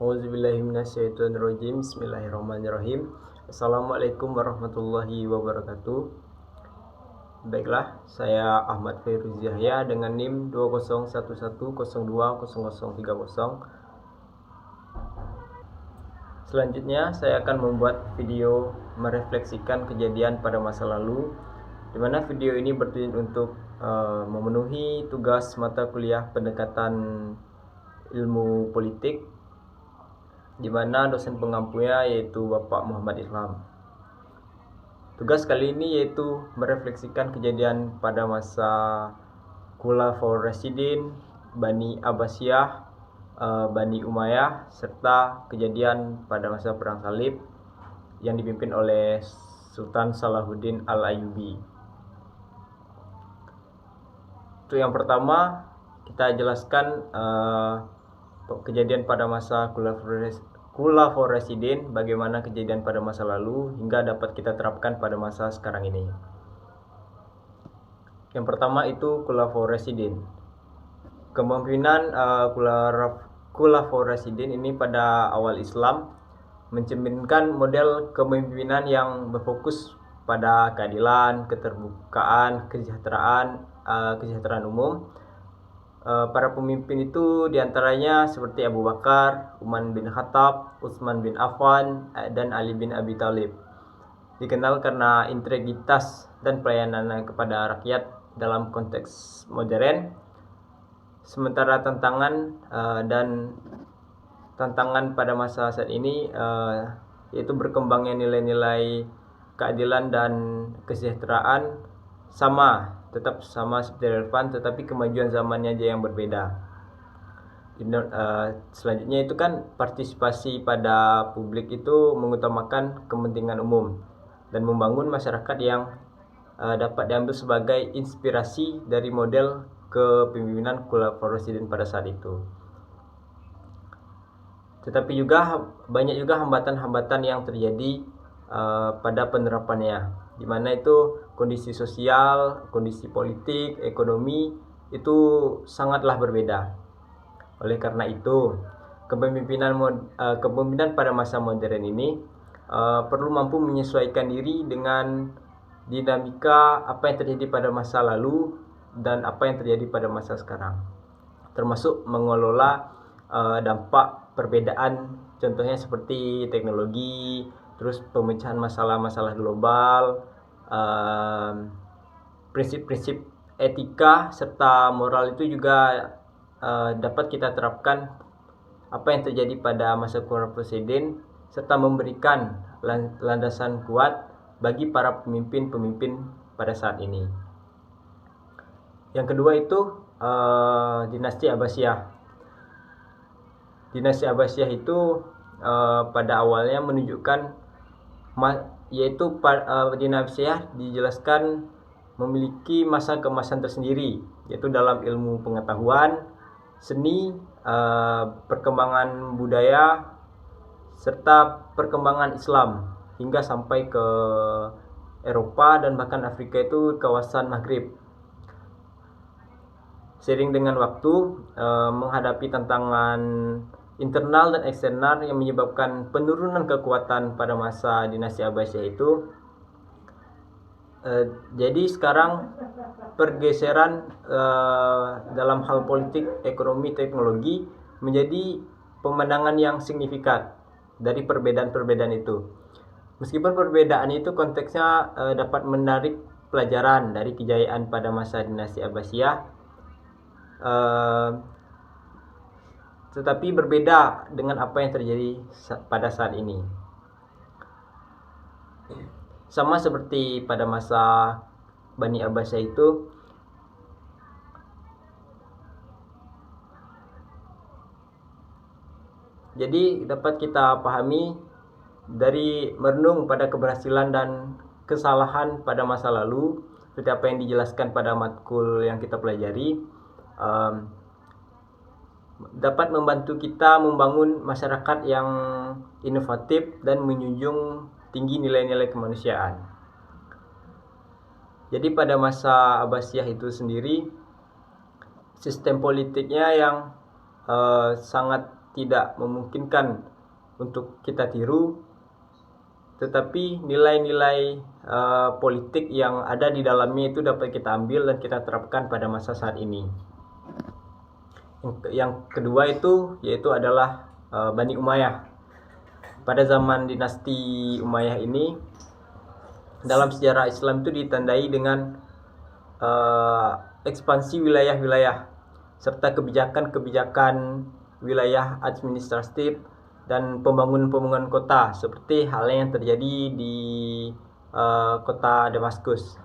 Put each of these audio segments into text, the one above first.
Auzubillahiminasyaitonirrajim. Bismillahirrahmanirrahim. Assalamualaikum warahmatullahi wabarakatuh. Baiklah, saya Ahmad Fairuzi Yahya dengan NIM 2011020030. Selanjutnya saya akan membuat video merefleksikan kejadian pada masa lalu, di mana video ini bertujuan untuk memenuhi tugas mata kuliah pendekatan ilmu politik, di mana dosen pengampunya yaitu Bapak Muhammad Ilham. Tugas kali ini yaitu merefleksikan kejadian pada masa Khulafaur Rasyidin, Bani Abbasiyah, Bani Umayyah, serta kejadian pada masa Perang Salib yang dipimpin oleh Sultan Salahuddin Al-Ayyubi. Untuk yang pertama, kita jelaskan kejadian pada masa Khulafaur Rasyidin, bagaimana kejadian pada masa lalu hingga dapat kita terapkan pada masa sekarang ini. Yang pertama itu Khulafaur Rasyidin. Kepemimpinan Khulafaur Rasyidin ini pada awal Islam mencerminkan model kepemimpinan yang berfokus pada keadilan, keterbukaan, kesejahteraan umum. Para pemimpin itu diantaranya seperti Abu Bakar, Umar bin Khattab, Utsman bin Affan, dan Ali bin Abi Thalib. Dikenal karena integritas dan pelayanannya kepada rakyat dalam konteks modern. Sementara tantangan pada masa saat ini yaitu berkembangnya nilai-nilai keadilan dan kesejahteraan tetap sama seperti relevan, tetapi kemajuan zamannya aja yang berbeda. Selanjutnya itu kan partisipasi pada publik itu mengutamakan kepentingan umum dan membangun masyarakat yang dapat diambil sebagai inspirasi dari model kepemimpinan Khulafaur Rasyidin pada saat itu. Tetapi banyak juga hambatan-hambatan yang terjadi pada penerapannya, di mana itu kondisi sosial, kondisi politik, ekonomi itu sangatlah berbeda. Oleh karena itu, kepemimpinan pada masa modern ini perlu mampu menyesuaikan diri dengan dinamika apa yang terjadi pada masa lalu dan apa yang terjadi pada masa sekarang, termasuk mengelola dampak perbedaan, contohnya seperti teknologi, terus pemecahan masalah-masalah global, prinsip-prinsip etika serta moral itu juga dapat kita terapkan apa yang terjadi pada masa Khulafaur Rasyidin, serta memberikan landasan kuat bagi para pemimpin-pemimpin pada saat ini. Yang kedua itu dinasti Abbasiyah. Dinasti Abbasiyah itu pada awalnya menunjukkan dinasti Abbasiyah dijelaskan memiliki masa keemasan tersendiri, yaitu dalam ilmu pengetahuan, seni, perkembangan budaya, serta perkembangan Islam hingga sampai ke Eropa dan bahkan Afrika, itu kawasan Maghrib. Seiring dengan waktu, menghadapi tantangan internal dan eksternal yang menyebabkan penurunan kekuatan pada masa dinasti Abbasiyah itu, jadi sekarang pergeseran dalam hal politik, ekonomi, teknologi menjadi pemandangan yang signifikan dari perbedaan-perbedaan itu. Meskipun perbedaan itu konteksnya dapat menarik pelajaran dari kejayaan pada masa dinasti Abbasiyah, tetapi berbeda dengan apa yang terjadi pada saat ini. Sama seperti pada masa Bani Abbasiyah itu, jadi dapat kita pahami dari merenung pada keberhasilan dan kesalahan pada masa lalu, seperti apa yang dijelaskan pada matkul yang kita pelajari, dapat membantu kita membangun masyarakat yang inovatif dan menjunjung tinggi nilai-nilai kemanusiaan. Jadi pada masa Abbasiyah itu sendiri, sistem politiknya yang sangat tidak memungkinkan untuk kita tiru, tetapi nilai-nilai politik yang ada di dalamnya itu dapat kita ambil dan kita terapkan pada masa saat ini. Yang kedua itu yaitu adalah Bani Umayyah. Pada zaman dinasti Umayyah ini, dalam sejarah Islam itu ditandai dengan ekspansi wilayah-wilayah serta kebijakan-kebijakan wilayah administratif dan pembangunan kota, seperti halnya yang terjadi di kota Damaskus,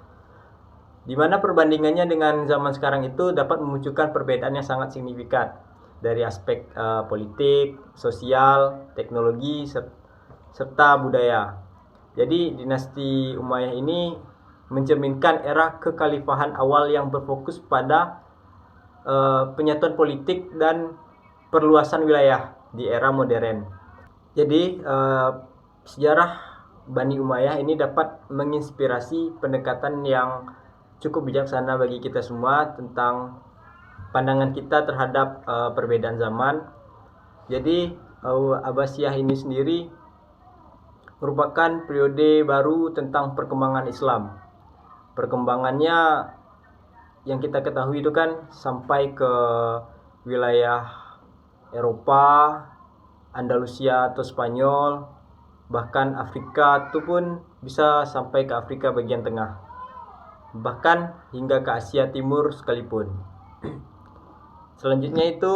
di mana perbandingannya dengan zaman sekarang itu dapat memunculkan perbedaan yang sangat signifikan dari aspek politik, sosial, teknologi, serta budaya. Jadi dinasti Umayyah ini mencerminkan era kekhalifahan awal yang berfokus pada penyatuan politik dan perluasan wilayah di era modern. Jadi sejarah Bani Umayyah ini dapat menginspirasi pendekatan yang cukup bijaksana bagi kita semua tentang pandangan kita terhadap perbedaan zaman. Jadi Abbasiyah ini sendiri merupakan periode baru tentang perkembangan Islam. Perkembangannya yang kita ketahui itu kan sampai ke wilayah Eropa, Andalusia atau Spanyol, bahkan Afrika itu pun bisa sampai ke Afrika bagian tengah, bahkan hingga ke Asia Timur sekalipun. Selanjutnya itu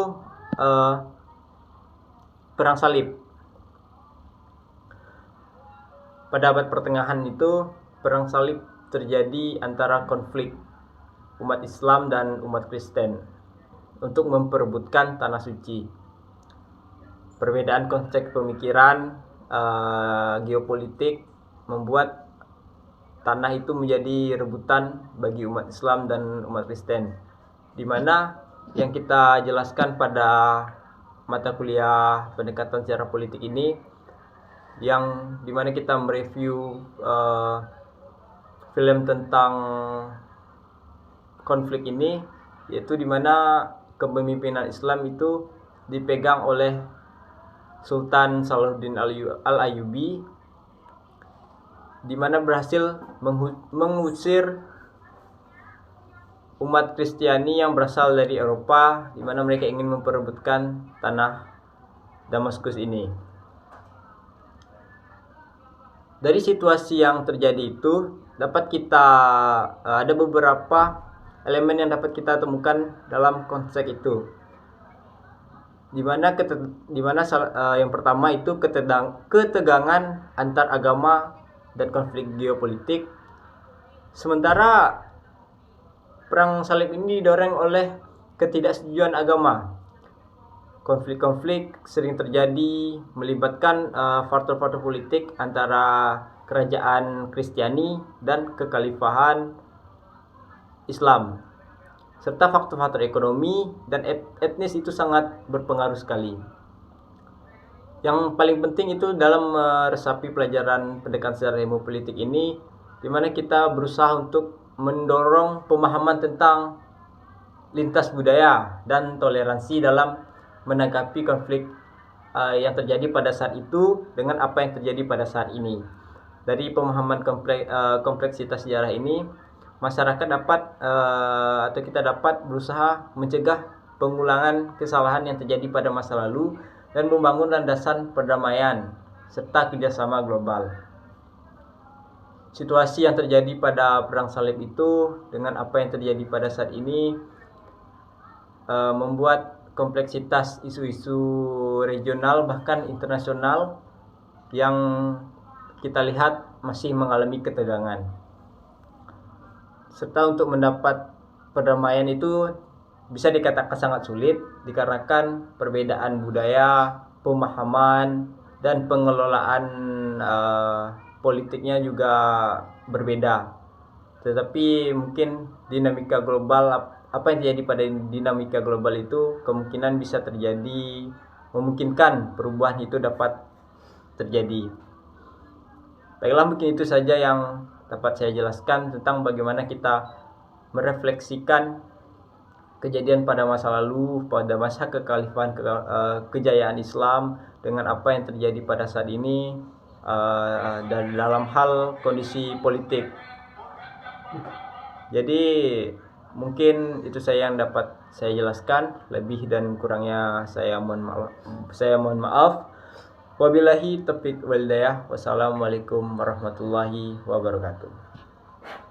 Perang Salib. Pada abad pertengahan itu, Perang Salib terjadi antara konflik umat Islam dan umat Kristen untuk memperebutkan tanah suci. Perbedaan konsep pemikiran geopolitik membuat tanah itu menjadi rebutan bagi umat Islam dan umat Kristen, di mana yang kita jelaskan pada mata kuliah pendekatan sejarah politik ini, yang dimana kita mereview film tentang konflik ini, yaitu dimana kepemimpinan Islam itu dipegang oleh Sultan Salahuddin Al-Ayyubi, dimana berhasil mengusir umat Kristiani yang berasal dari Eropa, dimana mereka ingin memperebutkan tanah Damaskus ini. Dari situasi yang terjadi itu dapat kita ada beberapa elemen yang dapat kita temukan dalam konsep itu, dimana yang pertama itu ketegangan antar agama dan konflik geopolitik. Sementara Perang Salib ini didorong oleh ketidaksetujuan agama. Konflik-konflik sering terjadi melibatkan faktor-faktor politik antara kerajaan Kristiani dan kekhalifahan Islam, serta faktor-faktor ekonomi dan etnis itu sangat berpengaruh sekali. Yang paling penting itu dalam meresapi pelajaran pendekatan sejarah ilmu politik ini, di mana kita berusaha untuk mendorong pemahaman tentang lintas budaya dan toleransi dalam menanggapi konflik yang terjadi pada saat itu dengan apa yang terjadi pada saat ini. Dari pemahaman kompleksitas sejarah ini, masyarakat dapat atau kita dapat berusaha mencegah pengulangan kesalahan yang terjadi pada masa lalu dan membangun landasan perdamaian serta kerjasama global. Situasi yang terjadi pada Perang Salib itu dengan apa yang terjadi pada saat ini membuat kompleksitas isu-isu regional bahkan internasional yang kita lihat masih mengalami ketegangan. Serta untuk mendapat perdamaian itu bisa dikatakan sangat sulit dikarenakan perbedaan budaya, pemahaman, dan pengelolaan politiknya juga berbeda. Tetapi mungkin dinamika global, apa yang terjadi pada dinamika global itu kemungkinan bisa terjadi, memungkinkan perubahan itu dapat terjadi. Baiklah, mungkin itu saja yang dapat saya jelaskan tentang bagaimana kita merefleksikan kejadian pada masa lalu, pada masa kekhalifahan kejayaan Islam dengan apa yang terjadi pada saat ini, dan dalam hal kondisi politik. Jadi mungkin itu saya yang dapat saya jelaskan, lebih dan kurangnya saya mohon maaf. Wabillahi taufiq wal hidayah. Wassalamualaikum warahmatullahi wabarakatuh.